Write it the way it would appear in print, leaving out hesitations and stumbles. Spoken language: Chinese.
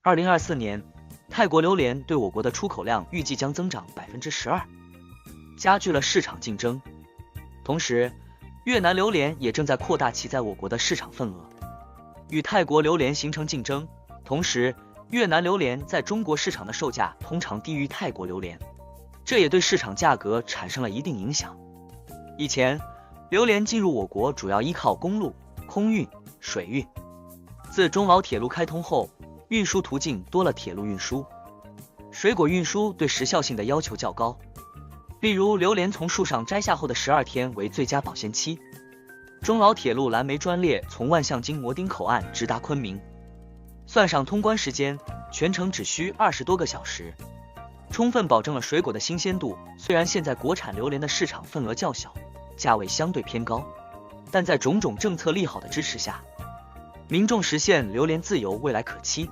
2024年，泰国榴莲对我国的出口量预计将增长12%，加剧了市场竞争。同时，越南榴莲也正在扩大其在我国的市场份额，与泰国榴莲形成竞争。同时，越南榴莲在中国市场的售价通常低于泰国榴莲，这也对市场价格产生了一定影响。以前，榴莲进入我国主要依靠公路、空运、水运。自中老铁路开通后，运输途径多了铁路运输。水果运输对时效性的要求较高，例如榴莲从树上摘下后的12天为最佳保鲜期。中老铁路蓝莓专列从万象经摩丁口岸直达昆明，算上通关时间，全程只需20多个小时，充分保证了水果的新鲜度。虽然现在国产榴莲的市场份额较小，价位相对偏高，但在种种政策利好的支持下，民众实现榴莲自由未来可期。